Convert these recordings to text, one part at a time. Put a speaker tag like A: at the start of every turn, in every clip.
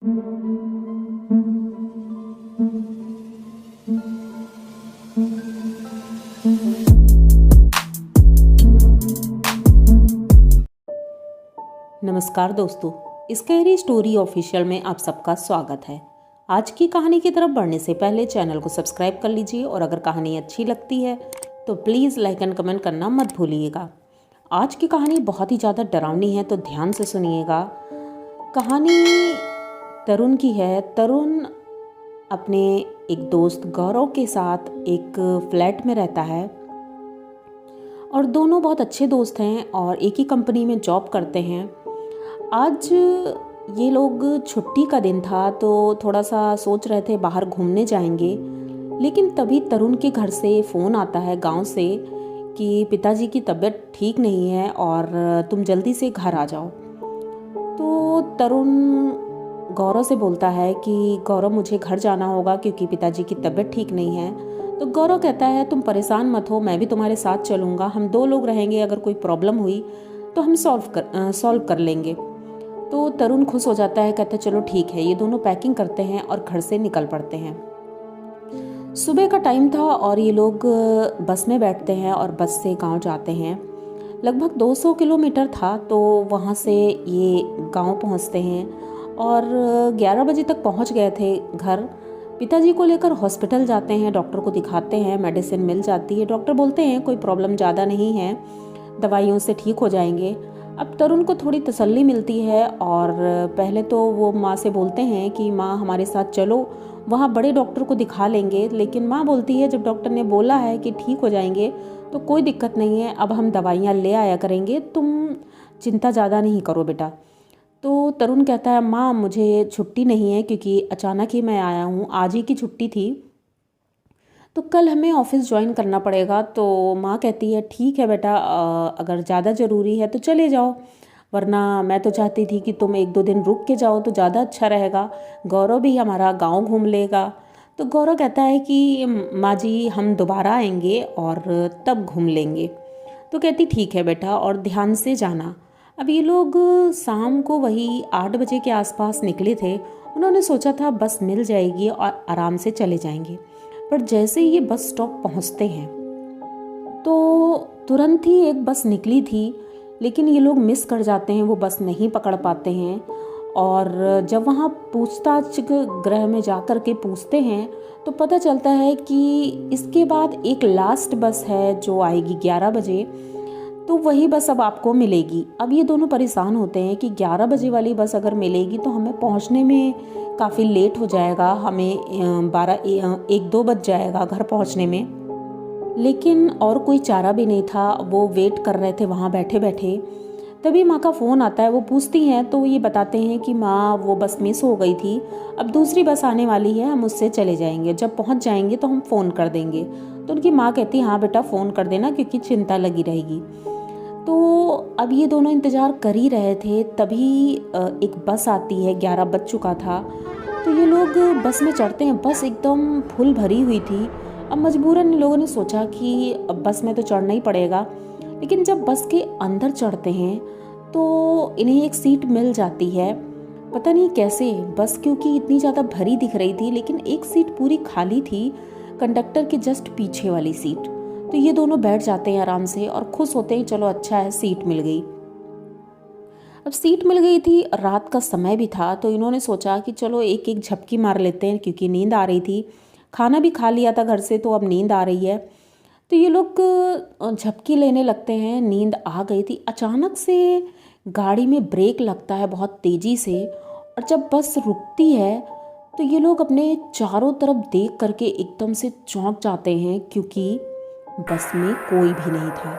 A: नमस्कार दोस्तों, scary story official में आप सबका स्वागत है। आज की कहानी की तरफ बढ़ने से पहले चैनल को सब्सक्राइब कर लीजिए और अगर कहानी अच्छी लगती है तो प्लीज़ लाइक एंड कमेंट करना मत भूलिएगा। आज की कहानी बहुत ही ज़्यादा डरावनी है, तो ध्यान से सुनिएगा। कहानी तरुण की है। तरुण अपने एक दोस्त गौरव के साथ एक फ्लैट में रहता है और दोनों बहुत अच्छे दोस्त हैं और एक ही कंपनी में जॉब करते हैं। आज ये लोग छुट्टी का दिन था तो थोड़ा सा सोच रहे थे बाहर घूमने जाएंगे, लेकिन तभी तरुण के घर से फ़ोन आता है गांव से कि पिताजी की तबीयत ठीक नहीं है और तुम जल्दी से घर आ जाओ। तो तरुण गौरव से बोलता है कि गौरव मुझे घर जाना होगा क्योंकि पिताजी की तबीयत ठीक नहीं है। तो गौरव कहता है तुम परेशान मत हो, मैं भी तुम्हारे साथ चलूँगा, हम 2 लोग रहेंगे, अगर कोई प्रॉब्लम हुई तो हम सॉल्व कर लेंगे। तो तरुण खुश हो जाता है, कहता है चलो ठीक है। ये दोनों पैकिंग करते हैं और घर से निकल पड़ते हैं। सुबह का टाइम था और ये लोग बस में बैठते हैं और बस से गांव जाते हैं। लगभग 200 किलोमीटर था, तो वहाँ से ये गांव पहुँचते हैं और 11 बजे तक पहुँच गए थे घर। पिताजी को लेकर हॉस्पिटल जाते हैं, डॉक्टर को दिखाते हैं, मेडिसिन मिल जाती है। डॉक्टर बोलते हैं कोई प्रॉब्लम ज़्यादा नहीं है, दवाइयों से ठीक हो जाएंगे। अब तरुण को थोड़ी तसल्ली मिलती है और पहले तो वो माँ से बोलते हैं कि माँ हमारे साथ चलो, वहाँ बड़े डॉक्टर को दिखा लेंगे। लेकिन माँ बोलती है जब डॉक्टर ने बोला है कि ठीक हो जाएंगे तो कोई दिक्कत नहीं है, अब हम दवाइयाँ ले आया करेंगे, तुम चिंता ज़्यादा नहीं करो बेटा। तो तरुण कहता है माँ मुझे छुट्टी नहीं है क्योंकि अचानक ही मैं आया हूँ, आज ही की छुट्टी थी, तो कल हमें ऑफिस ज्वाइन करना पड़ेगा। तो माँ कहती है ठीक है बेटा, अगर ज़्यादा ज़रूरी है तो चले जाओ, वरना मैं तो चाहती थी कि तुम 1-2 दिन रुक के जाओ तो ज़्यादा अच्छा रहेगा, गौरव भी हमारा गांव घूम लेगा। तो गौरव कहता है कि माँ जी हम दोबारा आएंगे और तब घूम लेंगे। तो कहती ठीक है बेटा और ध्यान से जाना। अब ये लोग शाम को वही 8 बजे के आसपास निकले थे। उन्होंने सोचा था बस मिल जाएगी और आराम से चले जाएंगे, पर जैसे ही ये बस स्टॉप पहुंचते हैं तो तुरंत ही एक बस निकली थी, लेकिन ये लोग मिस कर जाते हैं, वो बस नहीं पकड़ पाते हैं। और जब वहाँ पूछताछ गृह में जाकर के पूछते हैं तो पता चलता है कि इसके बाद एक लास्ट बस है जो आएगी 11 बजे, तो वही बस अब आपको मिलेगी। अब ये दोनों परेशान होते हैं कि 11 बजे वाली बस अगर मिलेगी तो हमें पहुंचने में काफ़ी लेट हो जाएगा, हमें 1-2 बज जाएगा घर पहुंचने में। लेकिन और कोई चारा भी नहीं था, वो वेट कर रहे थे वहाँ बैठे बैठे। तभी माँ का फ़ोन आता है, वो पूछती हैं तो ये बताते हैं कि माँ वो बस मिस हो गई थी, अब दूसरी बस आने वाली है, हम उससे चले जाएंगे, जब पहुँच जाएंगे तो हम फ़ोन कर देंगे। तो उनकी माँ कहती हाँ बेटा फ़ोन कर देना क्योंकि चिंता लगी रहेगी। तो अब ये दोनों इंतज़ार कर ही रहे थे, तभी एक बस आती है, 11 बज चुका था। तो ये लोग बस में चढ़ते हैं, बस एकदम फुल भरी हुई थी। अब मजबूरन इन लोगों ने सोचा कि अब बस में तो चढ़ना ही पड़ेगा। लेकिन जब बस के अंदर चढ़ते हैं तो इन्हें एक सीट मिल जाती है, पता नहीं कैसे, बस क्योंकि इतनी ज़्यादा भरी दिख रही थी, लेकिन एक सीट पूरी खाली थी, कंडक्टर के जस्ट पीछे वाली सीट। तो ये दोनों बैठ जाते हैं आराम से और खुश होते हैं, चलो अच्छा है सीट मिल गई। अब सीट मिल गई थी, रात का समय भी था, तो इन्होंने सोचा कि चलो एक एक झपकी मार लेते हैं क्योंकि नींद आ रही थी, खाना भी खा लिया था घर से तो अब नींद आ रही है। तो ये लोग झपकी लेने लगते हैं, नींद आ गई थी। अचानक से गाड़ी में ब्रेक लगता है बहुत तेज़ी से, और जब बस रुकती है तो ये लोग अपने चारों तरफ देख करके एकदम से चौंक जाते हैं क्योंकि बस में कोई भी नहीं था।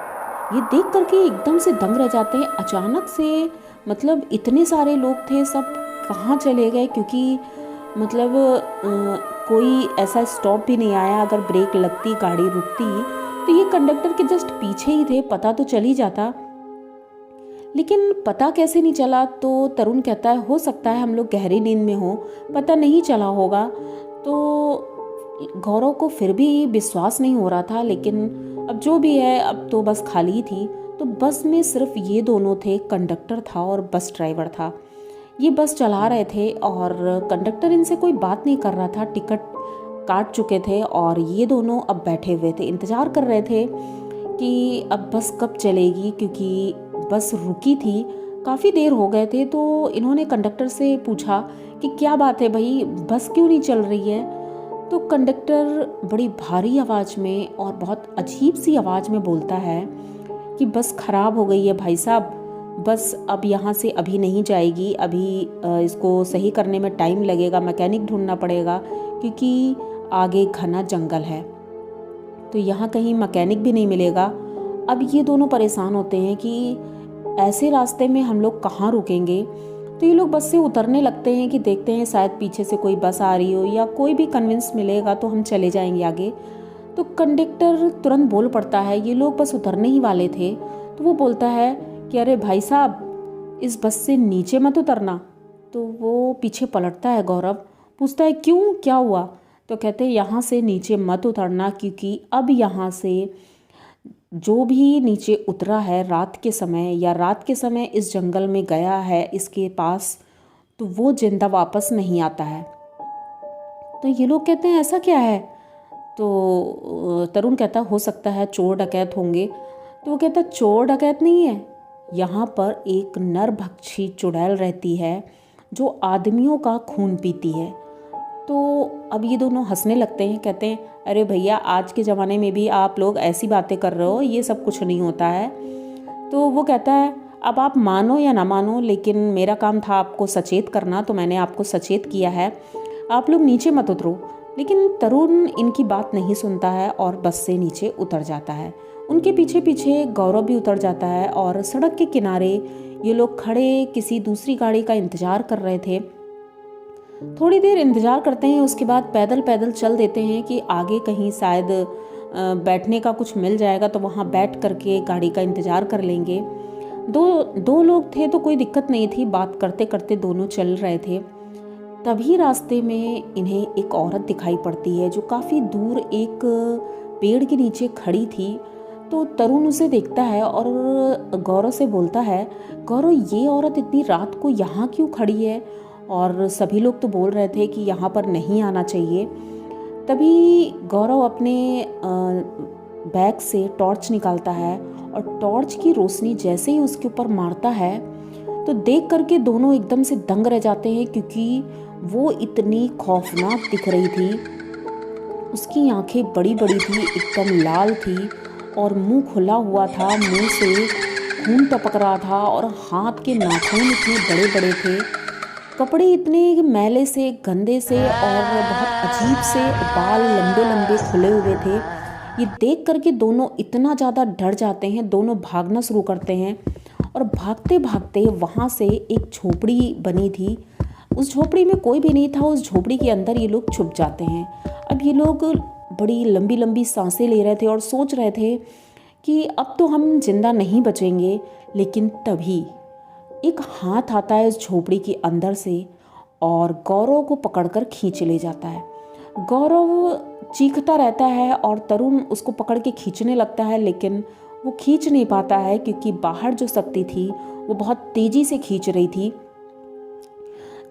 A: ये देख करके एकदम से दंग रह जाते हैं। अचानक से मतलब इतने सारे लोग थे, सब कहाँ चले गए, क्योंकि मतलब कोई ऐसा स्टॉप भी नहीं आया, अगर ब्रेक लगती गाड़ी रुकती तो ये कंडक्टर के जस्ट पीछे ही थे, पता तो चल ही जाता। लेकिन पता कैसे नहीं चला, तो तरुण कहता है हो सकता है हम लोग गहरी नींद में हो, पता नहीं चला होगा। तो गौरव को फिर भी विश्वास नहीं हो रहा था, लेकिन अब जो भी है, अब तो बस खाली थी। तो बस में सिर्फ ये दोनों थे, कंडक्टर था और बस ड्राइवर था। ये बस चला रहे थे और कंडक्टर इनसे कोई बात नहीं कर रहा था। टिकट काट चुके थे और ये दोनों अब बैठे हुए थे, इंतज़ार कर रहे थे कि अब बस कब चलेगी, क्योंकि बस रुकी थी, काफ़ी देर हो गए थे। तो इन्होंने कंडक्टर से पूछा कि क्या बात है भाई, बस क्यों नहीं चल रही है। तो कंडक्टर बड़ी भारी आवाज़ में और बहुत अजीब सी आवाज़ में बोलता है कि बस ख़राब हो गई है भाई साहब, बस अब यहाँ से अभी नहीं जाएगी, अभी इसको सही करने में टाइम लगेगा, मैकेनिक ढूंढना पड़ेगा क्योंकि आगे घना जंगल है, तो यहाँ कहीं मैकेनिक भी नहीं मिलेगा। अब ये दोनों परेशान होते हैं कि ऐसे रास्ते में हम लोग कहाँ रुकेंगे। तो ये लोग बस से उतरने लगते हैं कि देखते हैं शायद पीछे से कोई बस आ रही हो या कोई भी कन्विंस मिलेगा तो हम चले जाएंगे आगे। तो कंडक्टर तुरंत बोल पड़ता है, ये लोग बस उतरने ही वाले थे, तो वो बोलता है कि अरे भाई साहब, इस बस से नीचे मत उतरना। तो वो पीछे पलटता है, गौरव पूछता है क्यों, क्या हुआ। तो कहते हैं यहाँ से नीचे मत उतरना, क्योंकि अब यहाँ से जो भी नीचे उतरा है रात के समय या रात के समय इस जंगल में गया है इसके पास, तो वो जिंदा वापस नहीं आता है। तो ये लोग कहते हैं ऐसा क्या है। तो तरुण कहता हो सकता है चोर डकैत होंगे। तो वो कहता चोर डकैत नहीं है, यहाँ पर एक नरभक्षी चुड़ैल रहती है जो आदमियों का खून पीती है। तो अब ये दोनों हंसने लगते हैं, कहते हैं अरे भैया, आज के ज़माने में भी आप लोग ऐसी बातें कर रहे हो, ये सब कुछ नहीं होता है। तो वो कहता है अब आप मानो या ना मानो, लेकिन मेरा काम था आपको सचेत करना, तो मैंने आपको सचेत किया है, आप लोग नीचे मत उतरो। लेकिन तरुण इनकी बात नहीं सुनता है और बस से नीचे उतर जाता है। उनके पीछे पीछे गौरव भी उतर जाता है और सड़क के किनारे ये लोग खड़े किसी दूसरी गाड़ी का इंतज़ार कर रहे थे। थोड़ी देर इंतज़ार करते हैं, उसके बाद पैदल पैदल चल देते हैं कि आगे कहीं शायद बैठने का कुछ मिल जाएगा, तो वहाँ बैठ करके गाड़ी का इंतज़ार कर लेंगे। दो लोग थे तो कोई दिक्कत नहीं थी, बात करते करते दोनों चल रहे थे। तभी रास्ते में इन्हें एक औरत दिखाई पड़ती है जो काफ़ी दूर एक पेड़ के नीचे खड़ी थी। तो तरुण उसे देखता है और गौरव से बोलता है, गौरव ये औरत इतनी रात को यहाँ क्यों खड़ी है, और सभी लोग तो बोल रहे थे कि यहाँ पर नहीं आना चाहिए। तभी गौरव अपने बैग से टॉर्च निकालता है और टॉर्च की रोशनी जैसे ही उसके ऊपर मारता है तो देख करके दोनों एकदम से दंग रह जाते हैं, क्योंकि वो इतनी खौफनाक दिख रही थी। उसकी आंखें बड़ी बड़ी थी, एकदम लाल थी और मुंह खुला हुआ था, मुंह से खून टपक रहा था और हाथ के नाखून इतने बड़े बड़े थे, कपड़े इतने मैले से गंदे से और बहुत अजीब से, बाल लंबे लंबे खुले हुए थे। ये देख करके दोनों इतना ज़्यादा डर जाते हैं, दोनों भागना शुरू करते हैं और भागते भागते वहाँ से एक झोपड़ी बनी थी, उस झोपड़ी में कोई भी नहीं था, उस झोपड़ी के अंदर ये लोग छुप जाते हैं। अब ये लोग बड़ी लंबी लंबी सांसें ले रहे थे और सोच रहे थे कि अब तो हम जिंदा नहीं बचेंगे। लेकिन तभी एक हाथ आता है इस झोपड़ी के अंदर से और गौरव को पकड़कर खींच ले जाता है। गौरव चीखता रहता है और तरुण उसको पकड़ के खींचने लगता है, लेकिन वो खींच नहीं पाता है क्योंकि बाहर जो शक्ति थी वो बहुत तेजी से खींच रही थी।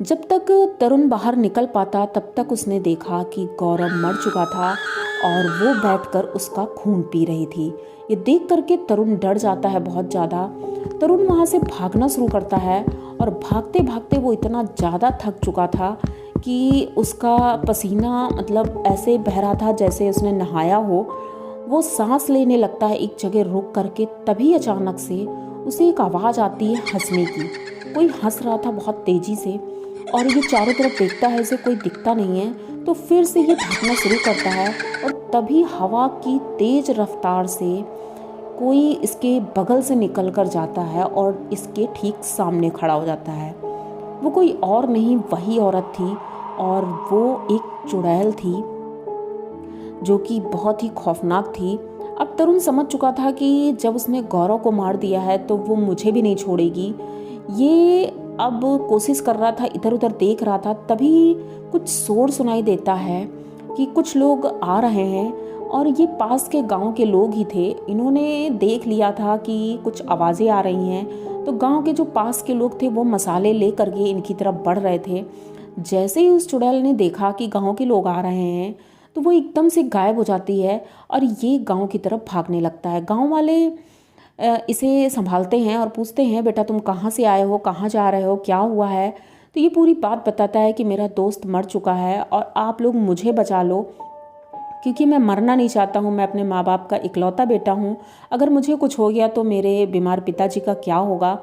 A: जब तक तरुण बाहर निकल पाता तब तक उसने देखा कि गौरव मर चुका था और वो बैठकर उसका खून पी रही थी। ये देख करके तरुण डर जाता है बहुत ज़्यादा। तरुण वहाँ से भागना शुरू करता है और भागते भागते वो इतना ज़्यादा थक चुका था कि उसका पसीना मतलब ऐसे बह रहा था जैसे उसने नहाया हो। वो सांस लेने लगता है एक जगह रुक करके। तभी अचानक से उसे एक आवाज़ आती है हंसने की। कोई हंस रहा था बहुत तेज़ी से और ये चारों तरफ देखता है, इसे कोई दिखता नहीं है। तो फिर से ये भागना शुरू करता है और तभी हवा की तेज रफ्तार से कोई इसके बगल से निकल कर जाता है और इसके ठीक सामने खड़ा हो जाता है। वो कोई और नहीं, वही औरत थी और वो एक चुड़ैल थी जो कि बहुत ही खौफनाक थी। अब तरुण समझ चुका था कि जब उसने गौरव को मार दिया है तो वो मुझे भी नहीं छोड़ेगी। ये अब कोशिश कर रहा था, इधर उधर देख रहा था। तभी कुछ शोर सुनाई देता है कि कुछ लोग आ रहे हैं और ये पास के गांव के लोग ही थे। इन्होंने देख लिया था कि कुछ आवाज़ें आ रही हैं तो गांव के जो पास के लोग थे वो मसाले ले करके इनकी तरफ बढ़ रहे थे। जैसे ही उस चुड़ैल ने देखा कि गांव के लोग आ रहे हैं तो वो एकदम से गायब हो जाती है और ये गांव की तरफ भागने लगता है। गांव वाले इसे संभालते हैं और पूछते हैं, बेटा तुम कहाँ से आए हो, कहाँ जा रहे हो, क्या हुआ है? तो ये पूरी बात बताता है कि मेरा दोस्त मर चुका है और आप लोग मुझे बचा लो, क्योंकि मैं मरना नहीं चाहता हूँ। मैं अपने माँ बाप का इकलौता बेटा हूँ, अगर मुझे कुछ हो गया तो मेरे बीमार पिताजी का क्या होगा?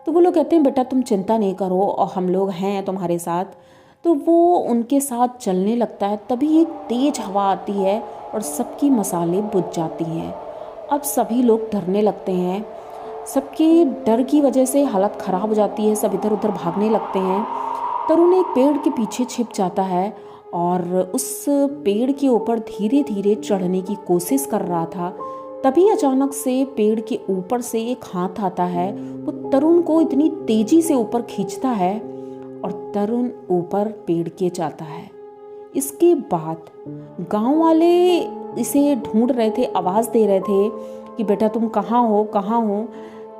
A: तो वो लोग कहते हैं, बेटा तुम चिंता नहीं करो और हम लोग हैं तुम्हारे साथ। तो वो उनके साथ चलने लगता है। तभी एक तेज हवा आती है और सबकी मसाले बुझ जाती हैं। अब सभी लोग डरने लगते हैं। सबके डर की वजह से हालत ख़राब हो जाती है, सब इधर उधर भागने लगते हैं। तरुण एक पेड़ के पीछे छिप जाता है और उस पेड़ के ऊपर धीरे धीरे चढ़ने की कोशिश कर रहा था। तभी अचानक से पेड़ के ऊपर से एक हाथ आता है, वो तरुण को इतनी तेजी से ऊपर खींचता है और तरुण ऊपर पेड़ के जाता है। इसके बाद गांव वाले इसे ढूंढ रहे थे, आवाज़ दे रहे थे कि बेटा तुम कहाँ हो, कहाँ हो?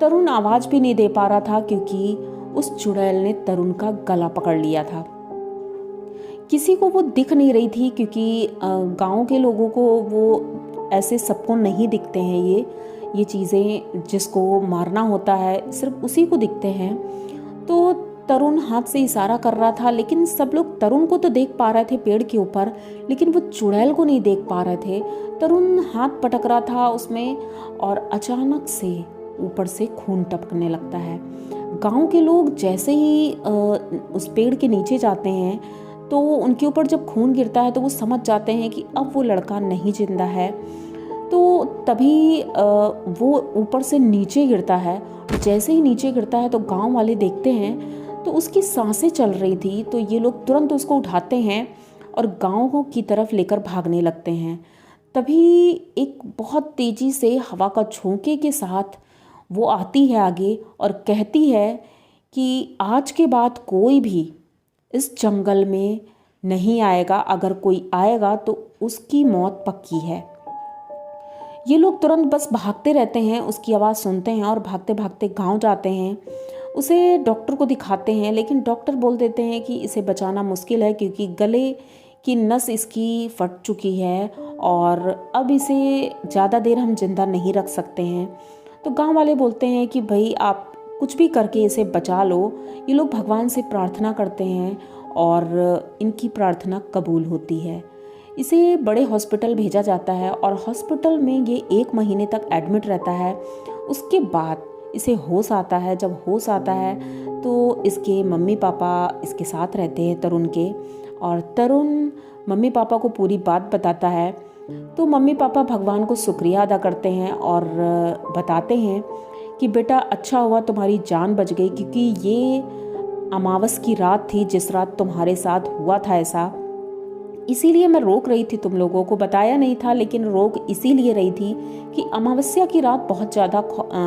A: तरुण आवाज़ भी नहीं दे पा रहा था क्योंकि उस चुड़ैल ने तरुण का गला पकड़ लिया था। किसी को वो दिख नहीं रही थी क्योंकि गांव के लोगों को वो ऐसे सबको नहीं दिखते हैं। ये चीज़ें जिसको मारना होता है सिर्फ उसी को दिखते हैं। तो तरुण हाथ से इशारा कर रहा था, लेकिन सब लोग तरुण को तो देख पा रहे थे पेड़ के ऊपर, लेकिन वो चुड़ैल को नहीं देख पा रहे थे। तरुण हाथ पटक रहा था उसमें और अचानक से ऊपर से खून टपकने लगता है। गांव के लोग जैसे ही उस पेड़ के नीचे जाते हैं तो उनके ऊपर जब खून गिरता है तो वो समझ जाते हैं कि अब वो लड़का नहीं जिंदा है। तो तभी वो ऊपर से नीचे गिरता है। जैसे ही नीचे गिरता है तो गांव वाले देखते हैं तो उसकी सांसें चल रही थी। तो ये लोग तुरंत उसको उठाते हैं और गांव की तरफ लेकर भागने लगते हैं। तभी एक बहुत तेज़ी से हवा का झोंके के साथ वो आती है आगे और कहती है कि आज के बाद कोई भी इस जंगल में नहीं आएगा, अगर कोई आएगा तो उसकी मौत पक्की है। ये लोग तुरंत बस भागते रहते हैं, उसकी आवाज़ सुनते हैं और भागते भागते गांव जाते हैं। उसे डॉक्टर को दिखाते हैं, लेकिन डॉक्टर बोल देते हैं कि इसे बचाना मुश्किल है क्योंकि गले की नस इसकी फट चुकी है और अब इसे ज़्यादा देर हम जिंदा नहीं रख सकते हैं। तो गांव वाले बोलते हैं कि भाई आप कुछ भी करके इसे बचा लो। ये लोग भगवान से प्रार्थना करते हैं और इनकी प्रार्थना कबूल होती है। इसे बड़े हॉस्पिटल भेजा जाता है और हॉस्पिटल में ये 1 महीने तक एडमिट रहता है। उसके बाद इसे होश आता है। जब होश आता है तो इसके मम्मी पापा इसके साथ रहते हैं तरुण के, और तरुण मम्मी पापा को पूरी बात बताता है। तो मम्मी पापा भगवान को शुक्रिया अदा करते हैं और बताते हैं कि बेटा अच्छा हुआ तुम्हारी जान बच गई, क्योंकि ये अमावस की रात थी जिस रात तुम्हारे साथ हुआ था ऐसा। इसीलिए मैं रोक रही थी, तुम लोगों को बताया नहीं था, लेकिन रोक इसीलिए रही थी कि अमावस्या की रात बहुत ज़्यादा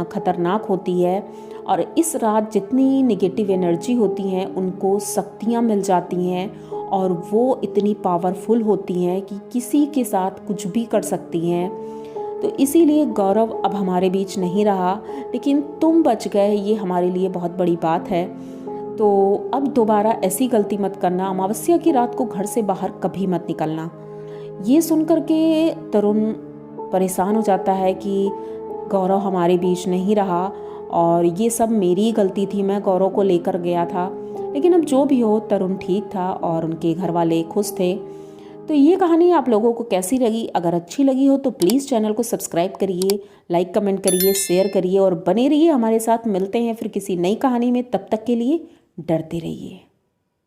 A: खतरनाक होती है और इस रात जितनी नेगेटिव एनर्जी होती हैं उनको शक्तियाँ मिल जाती हैं और वो इतनी पावरफुल होती हैं कि किसी के साथ कुछ भी कर सकती हैं। तो इसीलिए गौरव अब हमारे बीच नहीं रहा, लेकिन तुम बच गए, ये हमारे लिए बहुत बड़ी बात है। तो अब दोबारा ऐसी गलती मत करना, अमावस्या की रात को घर से बाहर कभी मत निकलना। ये सुनकर के तरुण परेशान हो जाता है कि गौरव हमारे बीच नहीं रहा और ये सब मेरी गलती थी, मैं गौरव को लेकर गया था। लेकिन अब जो भी हो, तरुण ठीक था और उनके घर वाले खुश थे। तो ये कहानी आप लोगों को कैसी लगी? अगर अच्छी लगी हो तो प्लीज़ चैनल को सब्सक्राइब करिए, लाइक कमेंट करिए, शेयर करिए और बने रहिए हमारे साथ। मिलते हैं फिर किसी नई कहानी में, तब तक के लिए डरते रहिए।